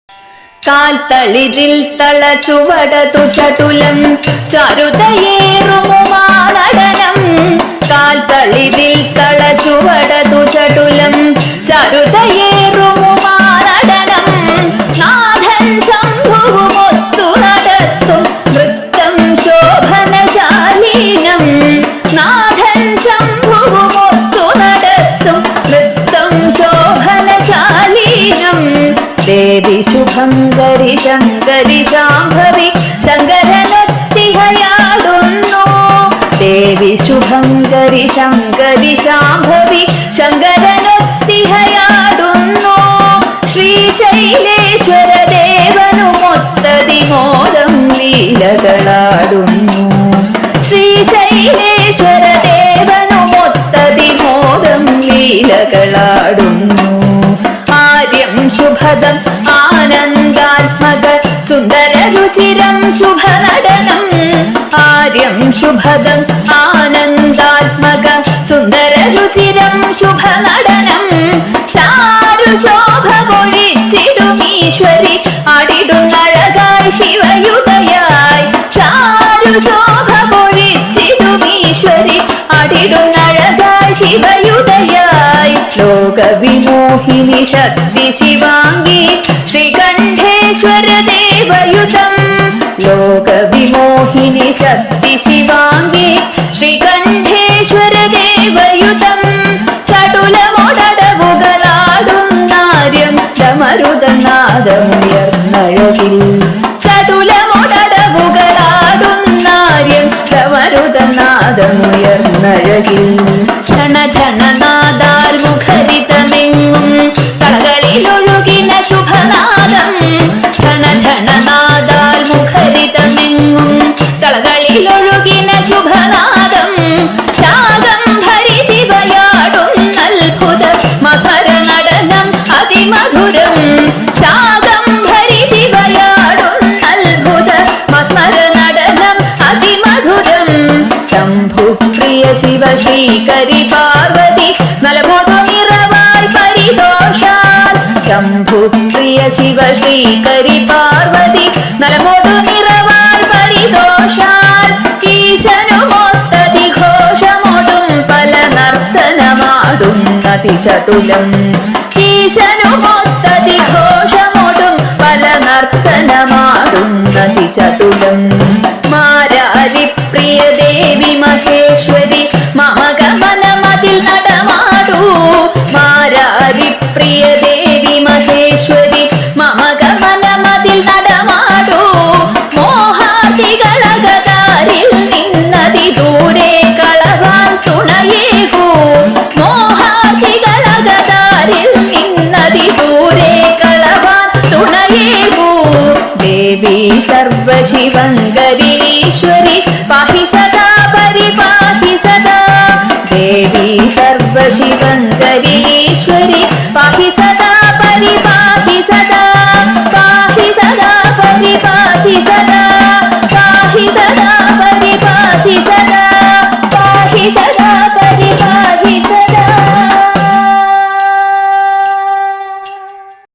കാൽത്തളിരിൽ തളചുവടതു ചടുലം ചരുതയേറുമാനടനം. കാൽത്തളിരിൽ തളചുവടതു ചടുലം ചരുതയേറുമാനടനം. നാഥൻ ശംഭുവുമൊത്തു നടത്തും നൃത്തം ശോഭനശാലീനം. നാഥൻ ശംഭുവുമൊത്തു നടത്തും നൃത്തം ശോഭനശാലീനം. ദേവി ശുഭങ്കരി ശങ്കരി ശാംഭവി ശങ്കരനൊത്തിഹയാടുന്നു. ദേവി ശുഭങ്കരി ശങ്കരി ശാംഭവി ശങ്കരനൊത്തിഹയാടുന്നു. ശ്രീശൈലേശ്വര ദേവനുമൊത്തതിമോദം ലീലകളാടുന്നു. ശ്രീശൈലേശ്വര ദേവനുമൊത്തതിമോദം ലീലകളാടുന്നു. ആര്യം ശുഭദം ആനന്ദാത്മക സുന്ദരരുചിരം ശുഭനടനം. ആര്യം ശുഭദം ആനന്ദാത്മക സുന്ദരരുചിരം ശുഭനടനം. ചാരു ശോഭ പൊഴിച്ചിടുമീശ്വരി ആടിടുന്നഴകായി ശിവയുതയായി. ചാരു ശോഭ പൊഴിച്ചിടുമീശ്വരി ആടിടുന്നഴകായി ശിവയുതയായി. ലോകവിമോഹിനി ശക്തി ശിവാംഗി ശ്രീകണ്ഠേശ്വര ദേവയുതം. ലോകവിമോഹിനി ശക്തി ശിവാംഗി ശ്രീകണ്ഠേശ്വര ദേവയുതം. ചടുലമൊടടവുകളാടുന്നാര്യം ഡമരുതനാദമുയർന്നഴകിൽ. ചടുലമൊടടവുകളാടുന്നാര്യം ഡമരുതനാദമുയർന്നഴകിൽ. ക്ഷണക്ഷണനാദാൽ മുഖരിതമെങ്ങും കളകളിലൊഴുകിന ശുഭനാദം. ക്ഷണക്ഷണനാദാൽ മുഖരിതമെങ്ങും കളകളിലൊഴുകിന ശുഭനാദം. ശാകംഭരി ശിവയാടും അത്ഭുത മസ്മരനടനം അതിമധുരം. ശാകംഭരി ശിവയാടും അത്ഭുത മസ്മരനടനം അതിമധുരം. ശംഭുപ്രിയ ശിവ ശ്രീകരി പാർവതി നലമോടു നിറവായി പരിദോഷാൽ. ശംഭുപ്രിയ ശിവ ശ്രീകരി പാർവതി നലമോടു നിറവായി പരിദോഷാൽ. ഈശനുമൊത്തതി ഘോഷമോടും പല നർത്തനമാടുന്നതി ചതുലം. ഈശനുമൊത്തതി ഘോഷമോടും പല നർത്തനമാടുന്നതി ചതുലം. മാരാരി പ്രിയ ദേവി മഹേശ്വരി മമ ഗമനമതിൽ നടമാടൂ. മാരാരി പ്രിയ ദേവി മഹേശ്വരി മമ ഗമനമതിൽ നടമാടൂ. മോഹാദികളകതാരിൽ നിന്നതി ദൂരെ കളവാൻ തുണയേകൂ. മോഹാദികളകതാരിൽ നിന്നതി ദൂരെ കളവാൻ തുണയേകൂ. ദേവി സർവശിവങ്കരി പാഹി സദാ പരിപാഹി സദാ. ദേവി സർവശിവ